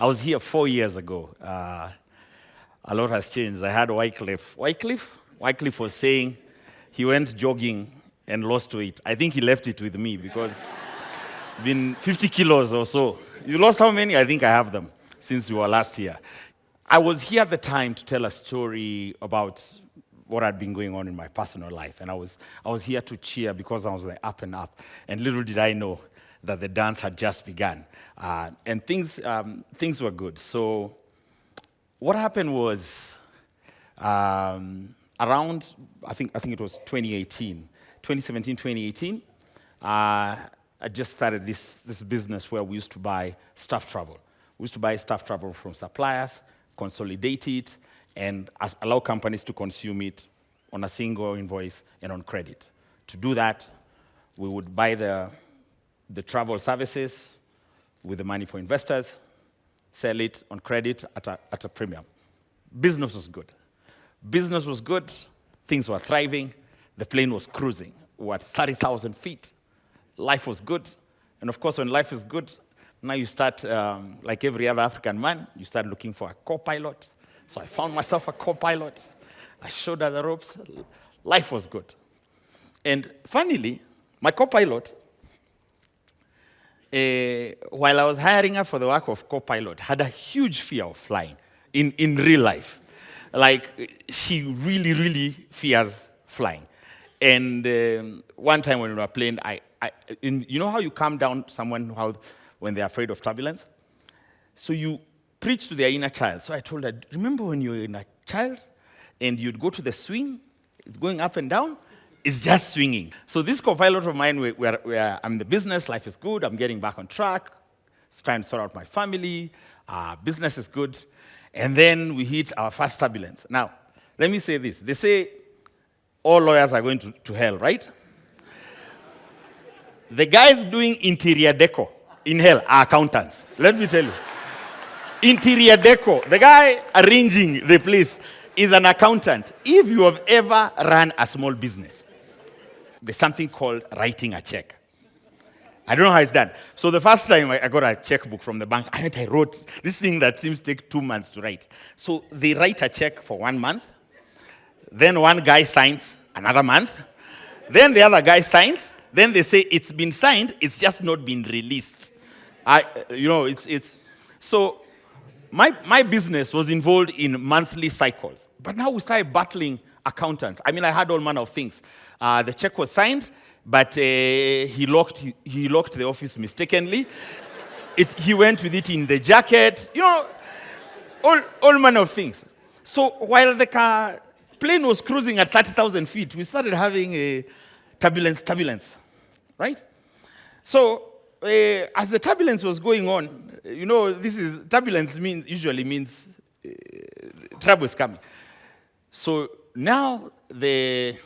I was here 4 years ago. A lot has changed. I had Wycliffe was saying he went jogging and lost weight. I think he left it with me because it's been 50 kilos or so. You lost how many? I think I have them since you were last here. I was here at the time to tell a story about what had been going on in my personal life. And I was here to cheer because I was like up and up. And little did I know that the dance had just begun. And things were good. So what happened was around, I think it was 2017, 2018, I just started this business where we used to buy staff travel. We used to buy staff travel from suppliers, consolidate it, and allow companies to consume it on a single invoice and on credit. To do that, we would buy the travel services with the money for investors, sell it on credit at a premium. Business was good. Business was good. Things were thriving. The plane was cruising. We were at 30,000 feet. Life was good. And of course, when life is good, now you start, like every other African man, you start looking for a co-pilot. So I found myself a co-pilot. I showed her the ropes. Life was good. And funnily, my co-pilot, while I was hiring her for the work of co-pilot, had a huge fear of flying in real life. Like, she really, really fears flying. And one time when we were playing, you know how you calm down someone when they're afraid of turbulence? So you preach to their inner child. So I told her, remember when you were a child and you'd go to the swing, it's going up and down, it's just swinging. So this co-pilot of mine, where I'm in the business, life is good, I'm getting back on track, trying to sort out my family, business is good, and then we hit our first turbulence. Now, let me say this. They say all lawyers are going to hell, right? The guys doing interior deco in hell are accountants. Let me tell you. Interior deco, the guy arranging the place is an accountant. If you have ever run a small business, there's something called writing a check. I don't know how it's done. So the first time I got a checkbook from the bank, I wrote this thing that seems to take 2 months to write. So they write a check for 1 month. Then one guy signs another month. Then the other guy signs. Then they say it's been signed, it's just not been released. So my business was involved in monthly cycles. But now we started battling accountants. I mean, I had all manner of things. The check was signed, but he locked the office mistakenly. He went with it in the jacket. All manner of things. So while the plane was cruising at 30,000 feet, we started having a turbulence, right? So as the turbulence was going on, turbulence usually means trouble is coming. So now the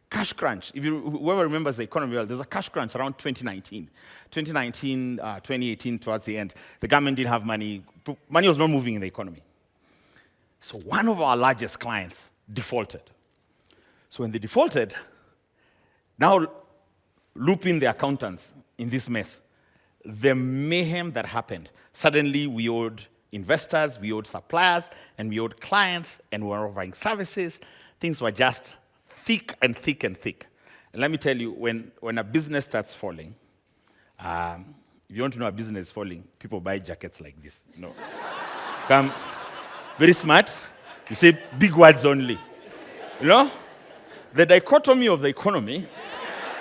cash crunch, whoever remembers the economy well, there's a cash crunch around 2019. 2018, towards the end, the government didn't have money. Money was not moving in the economy. So one of our largest clients defaulted. So when they defaulted, now loop in the accountants in this mess. The mayhem that happened. Suddenly we owed investors, we owed suppliers, and we owed clients, and we were offering services. Things were just thick and thick and thick. And let me tell you, when a business starts falling, if you want to know a business is falling, people buy jackets like this. Come, very smart. You say big words only. The dichotomy of the economy.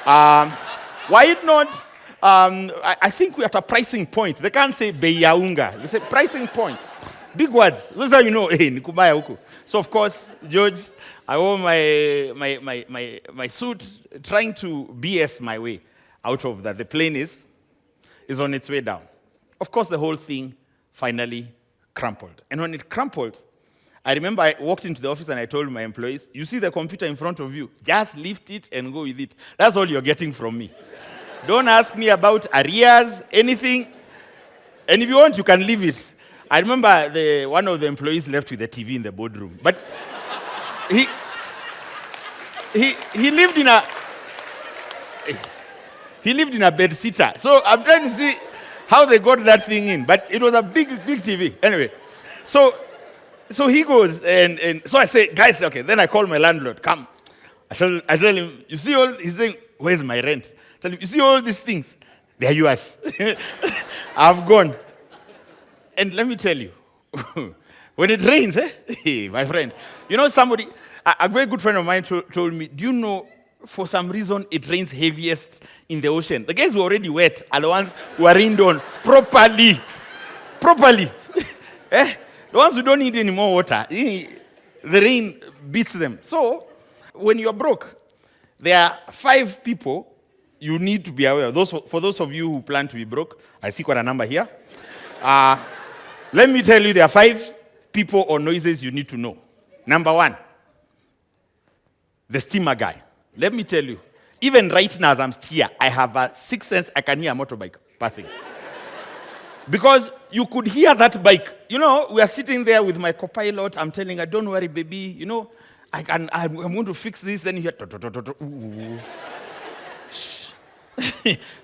Why it not? I think we're at a pricing point. They can't say bei ya unga. They say pricing point. Big words. Those are nikubaya huku. So of course, George, I wore my suit, trying to BS my way out of that. The plane is on its way down. Of course, the whole thing finally crumpled. And when it crumpled, I remember I walked into the office and I told my employees, you see the computer in front of you, just lift it and go with it. That's all you're getting from me. Don't ask me about arrears, anything. And if you want, you can leave it. I remember one of the employees left with the TV in the boardroom. But he lived in a bed-sitter. So I'm trying to see how they got that thing in. But it was a big TV. Anyway, so he goes, and so I say, guys, okay. Then I call my landlord, come. I tell him, you see all, he's saying, where's my rent? I tell him, you see all these things? They're yours. I've gone. And let me tell you, when it rains, my friend, you know somebody, a very good friend of mine told me, do you know, for some reason, it rains heaviest in the ocean. The guys who are already wet are the ones who are rained on properly. The ones who don't need any more water, the rain beats them. So, when you're broke, there are 5 people you need to be aware of. For those of you who plan to be broke, I see quite a number here. Let me tell you, there are 5 people or noises you need to know. Number 1, the steamer guy. Let me tell you, even right now as I'm here, I have a sixth sense, I can hear a motorbike passing. Because you could hear that bike. You know, we are sitting there with my co-pilot. I'm telling her, don't worry, baby. You know, I'm going to fix this. Then you hear,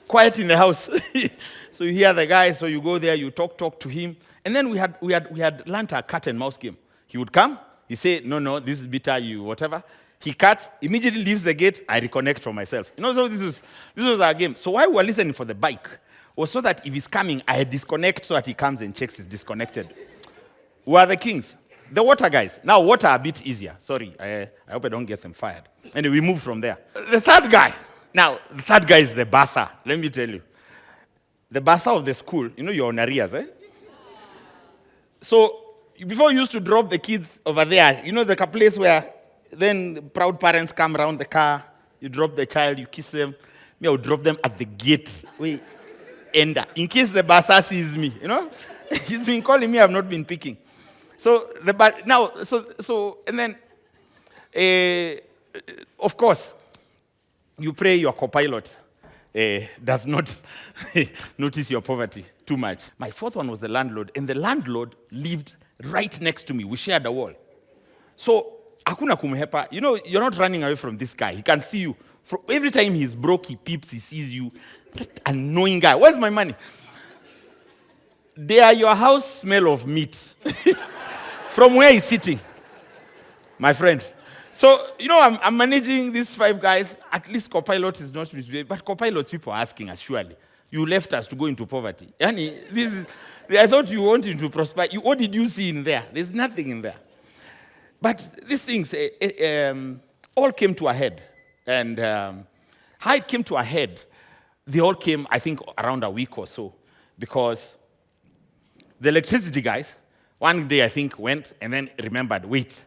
quiet in the house. So you hear the guy. So you go there, you talk to him. And then we had learnt a cat and mouse game. He would come. He say, no, this is bitter, you whatever. He cuts, immediately leaves the gate. I reconnect for myself. You know, so this was our game. So while we were listening for the bike, was so that if he's coming, I disconnect so that he comes and checks he's disconnected. We are the kings. The water guys. Now, water a bit easier. Sorry, I hope I don't get them fired. Anyway, we move from there. The third guy. Now, the third guy is the bassa. Let me tell you. The bassa of the school, you know, you're on arrears, eh? So, before you used to drop the kids over there, you know, the place where then proud parents come around the car, you drop the child, you kiss them. Me, I would drop them at the gate. Wait. Ender, in case the bassa sees me, you know, he's been calling me. I've not been picking. So and then, of course, you pray your co-pilot does not notice your poverty too much. My fourth one was the landlord, and the landlord lived right next to me. We shared a wall, so hakuna kumhepa. You know, you're not running away from this guy. He can see you. Every time he's broke, he peeps, he sees you. That annoying guy. Where's my money? There, your house smell of meat. From where he's sitting, my friend. So, you know, I'm managing these 5 guys. At least co-pilot is not misbehaving. But co-pilot, people are asking us, surely, you left us to go into poverty. Yani, I thought you wanted to prosper. What did you see in there? There's nothing in there. But these things all came to a head. And how it came to a head, they all came, I think, around a week or so, because the electricity guys, one day, I think, went and then remembered, wait,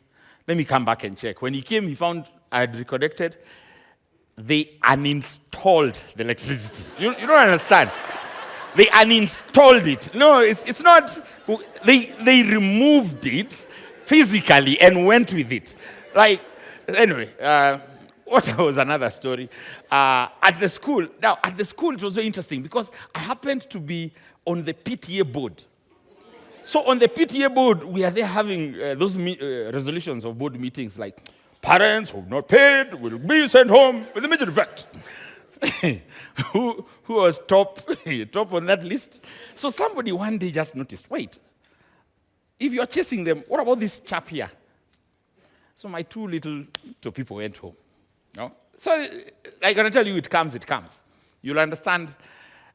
let me come back and check. When he came, he found I had reconnected. They uninstalled the electricity. You don't understand. They uninstalled it. No, it's not. They removed it physically and went with it. Like, anyway, what was another story? At the school, it was very interesting because I happened to be on the PTA board. So on the PTA board, we are there having those resolutions of board meetings like, parents who have not paid will be sent home with immediate effect. who was top on that list? So somebody one day just noticed, wait, if you're chasing them, what about this chap here? So my 2 little people went home. No? So I'm going to tell you, it comes. You'll understand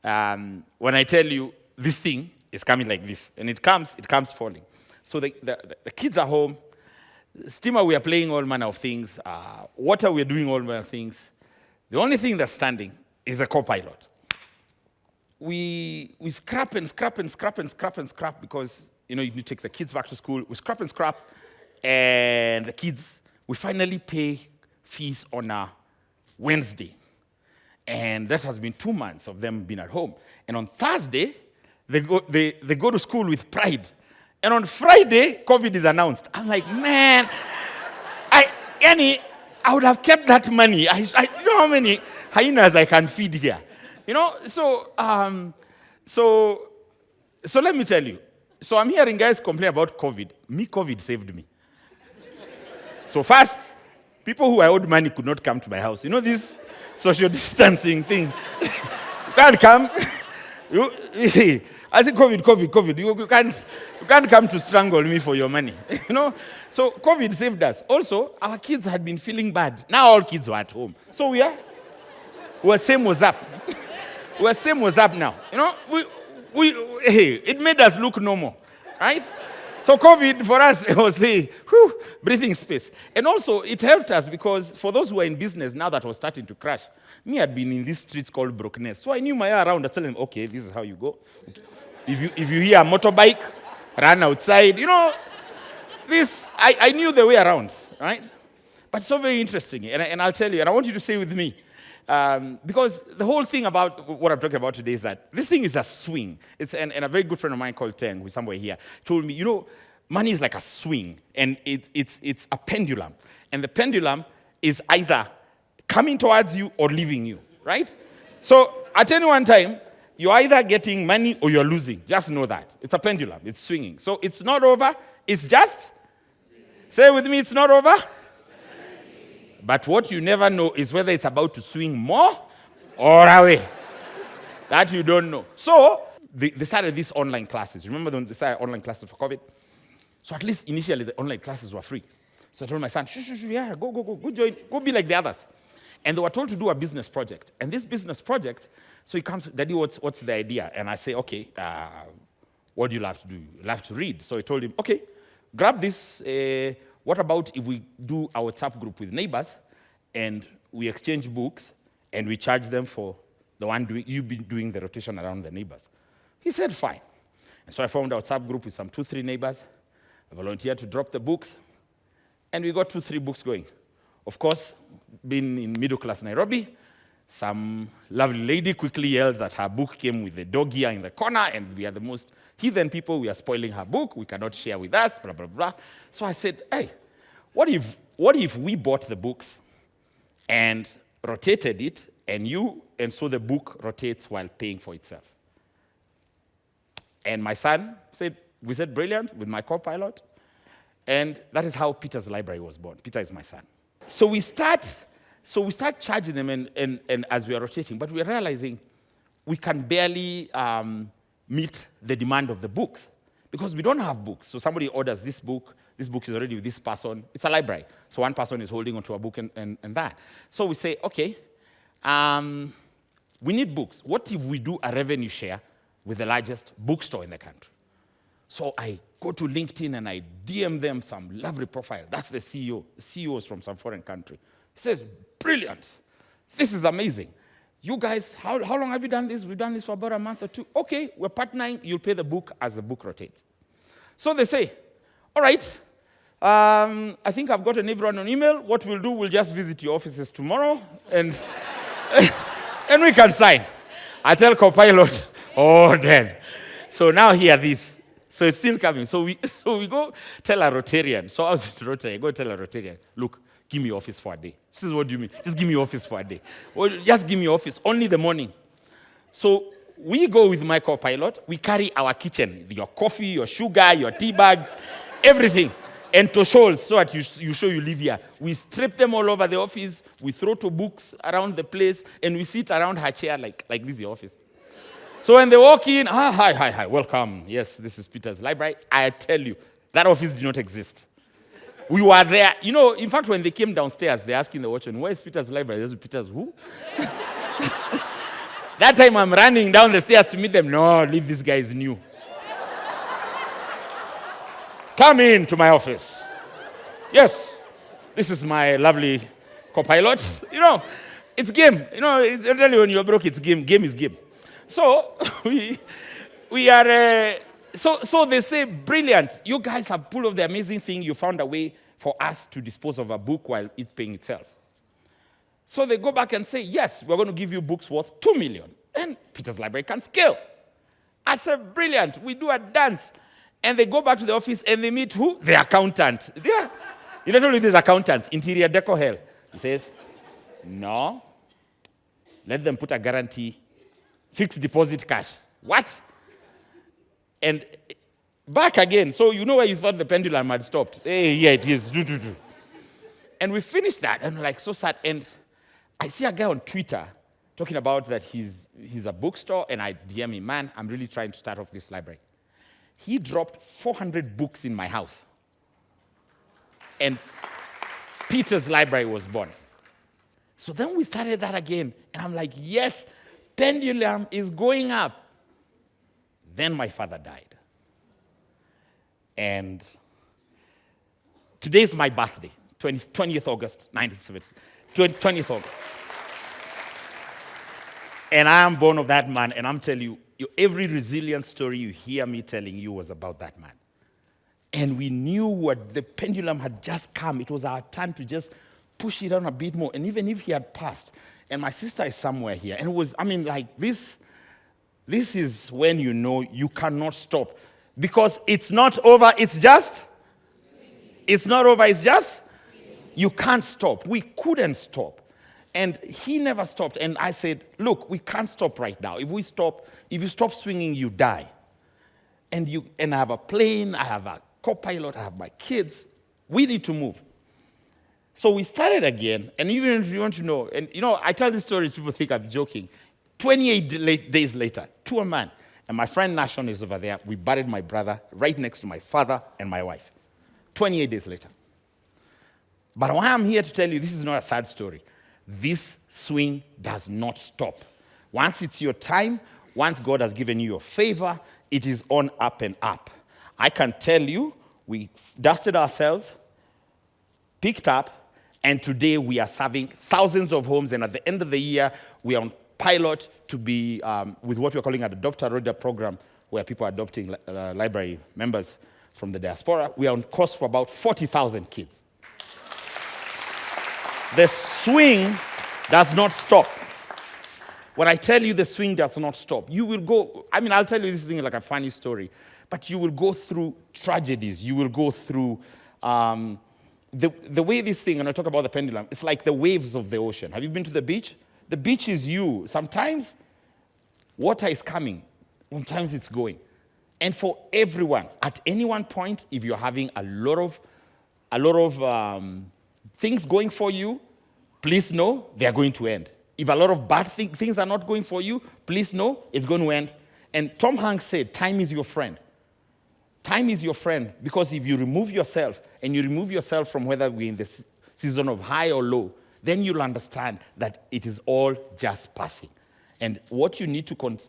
when I tell you this thing is coming like this. And it comes falling. So the kids are home. Steamer, we are playing all manner of things. Water, we are doing all manner of things. The only thing that's standing is a co-pilot. We scrap because, you know, you need to take the kids back to school. We scrap, and the kids, we finally pay fees on a Wednesday. And that has been 2 months of them being at home. And on Thursday, they go to school with pride. And on Friday, COVID is announced. I'm like, man, I would have kept that money. You know how many hyenas I can feed here? You know, so let me tell you. So I'm hearing guys complain about COVID. COVID saved me. So first, people who I owed money could not come to my house. You know this social distancing thing. You can't come. You, I say COVID. You can't come to strangle me for your money. So COVID saved us. Also, our kids had been feeling bad. Now all kids were at home. So we're same was up. We're same was up now. It made us look normal, right? So COVID for us, it was the breathing space. And also it helped us because for those who are in business now that was starting to crash, me had been in these streets called brokenness. So I knew my way around. I told them, okay, this is how you go. If you hear a motorbike, run outside. I knew the way around, right? But it's so very interesting. And I'll tell you, and I want you to stay with me. Because the whole thing about what I'm talking about today is that this thing is a swing. And a very good friend of mine called Teng, who's somewhere here, told me, money is like a swing, and it's a pendulum. And the pendulum is either coming towards you or leaving you, right? So at any one time, you're either getting money or you're losing. Just know that. It's a pendulum. It's swinging. So it's not over. It's just, say with me, it's not over. But what you never know is whether it's about to swing more or away. That you don't know. So they started these online classes. Remember when they started online classes for COVID? So at least initially the online classes were free. So I told my son, yeah, go join, go be like the others. And they were told to do a business project. And this business project, so he comes, Daddy, what's the idea? And I say, okay, what do you love to do? You love to read. So I told him, okay, grab this. What about if we do our WhatsApp group with neighbors and we exchange books and we charge them for the one you've been doing the rotation around the neighbors? He said, fine. And so I formed a WhatsApp group with some 2-3 neighbors. I volunteered to drop the books. And we got 2-3 books going. Of course, being in middle-class Nairobi, some lovely lady quickly yelled that her book came with the dog ear in the corner, and we are the most heathen people. We are spoiling her book. We cannot share with us, blah, blah, blah. So I said, hey, what if we bought the books and rotated it, and so the book rotates while paying for itself? And my son said, we said, brilliant, with my co-pilot. And that is how Peter's library was born. Peter is my son. So we start charging them and as we are rotating, but we are realizing we can barely meet the demand of the books because we don't have books. So somebody orders this book is already with this person. It's a library. So one person is holding onto a book and that. So we say, okay, we need books. What if we do a revenue share with the largest bookstore in the country? So I go to LinkedIn and I DM them some lovely profile. That's the CEO. The CEO is from some foreign country. He says, brilliant. This is amazing. You guys, how long have you done this? We've done this for about a month or two. Okay, we're partnering. You'll pay the book as the book rotates. So they say, all right, I think I've gotten everyone on email. What we'll do, we'll just visit your offices tomorrow and, and we can sign. I tell Copilot, oh, then. So now hear this. So it's still coming. So we go tell a Rotarian. So I was at Rotary. I go tell a Rotarian, look, give me office for a day. She says, what do you mean? Just give me office for a day. Well, just give me office, only the morning. So we go with my co-pilot. We carry our kitchen, your coffee, your sugar, your tea bags, everything. And to shows so that you show you live here. We strip them all over the office. We throw 2 books around the place. And we sit around her chair like this is your office. So when they walk in, hi, welcome. Yes, this is Peter's library. I tell you, that office did not exist. We were there. In fact, when they came downstairs, they're asking the watchman, where is Peter's library? There's Peter's who? That time I'm running down the stairs to meet them. No, leave this guy is new. Come in to my office. Yes, this is my lovely co-pilot. It's game. It's really when you're broke, it's game. Game is game. So we are. So they say, brilliant. You guys have pulled off the amazing thing. You found a way for us to dispose of a book while it paying itself. So they go back and say, yes, we're going to give you books worth 2 million. And Peter's library can scale. I said, brilliant. We do a dance. And they go back to the office and they meet who? The accountant. You don't know these accountants, interior deco hell. He says, no. Let them put a guarantee. Fixed deposit cash. What? And back again. So you know where you thought the pendulum had stopped. Hey, here it is. And we finished that. And we're like, so sad. And I see a guy on Twitter talking about that he's a bookstore, and I DM him, man, I'm really trying to start off this library. He dropped 400 books in my house. And Peter's library was born. So then we started that again, and I'm like, yes, pendulum is going up. Then my father died. And today's my birthday, 20th August, 1970. 20th August. And I am born of that man, and I'm telling you, every resilient story you hear me telling you was about that man. And we knew what the pendulum had just come. It was our turn to just push it on a bit more. And even if he had passed, and my sister is somewhere here, and it was, this is when you know you cannot stop. Because it's not over, it's just, it's not over, it's just, you can't stop. We couldn't stop. And he never stopped. And I said, look, we can't stop right now. If you stop swinging, you die. And I have a plane, I have a co-pilot, I have my kids. We need to move. So we started again, and even if you want to know, and I tell these stories, people think I'm joking. 28 days later, to a man, and my friend Nashon is over there, we buried my brother right next to my father and my wife. 28 days later. But why I'm here to tell you, this is not a sad story. This swing does not stop. Once it's your time, once God has given you your favor, it is on up and up. I can tell you, we dusted ourselves, picked up, and today we are serving thousands of homes, and at the end of the year, we are on pilot to be with what we're calling an Adopt-a-Reader program, where people are adopting library members from the diaspora. We are on course for about 40,000 kids. The swing does not stop. When I tell you the swing does not stop, you will go, I'll tell you this thing like a funny story, but you will go through tragedies. You will go through the way this thing, and I talk about the pendulum, it's like the waves of the ocean. Have you been to the beach? The beach is you. Sometimes water is coming. Sometimes it's going. And for everyone, at any one point, if you're having a lot of things going for you, please know they are going to end. If a lot of bad things are not going for you, please know it's going to end. And Tom Hanks said, time is your friend. Time is your friend, because if you remove yourself, and you remove yourself from whether we're in the season of high or low, then you'll understand that it is all just passing. And what you need to,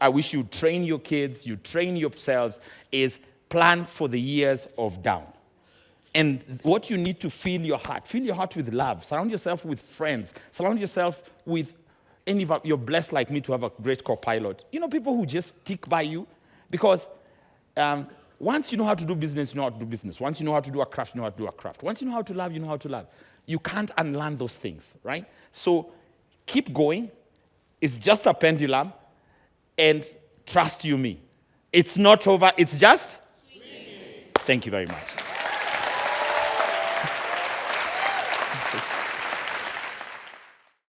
I wish you train your kids, you train yourselves, is plan for the years of down. And what you need to fill your heart with love. Surround yourself with friends. Surround yourself with, you're blessed like me to have a great co-pilot. People who just stick by you. Because once you know how to do business, you know how to do business. Once you know how to do a craft, you know how to do a craft. Once you know how to love, you know how to love. You can't unlearn those things, right? So keep going. It's just a pendulum. And trust you me. It's not over. It's just? Thank you very much.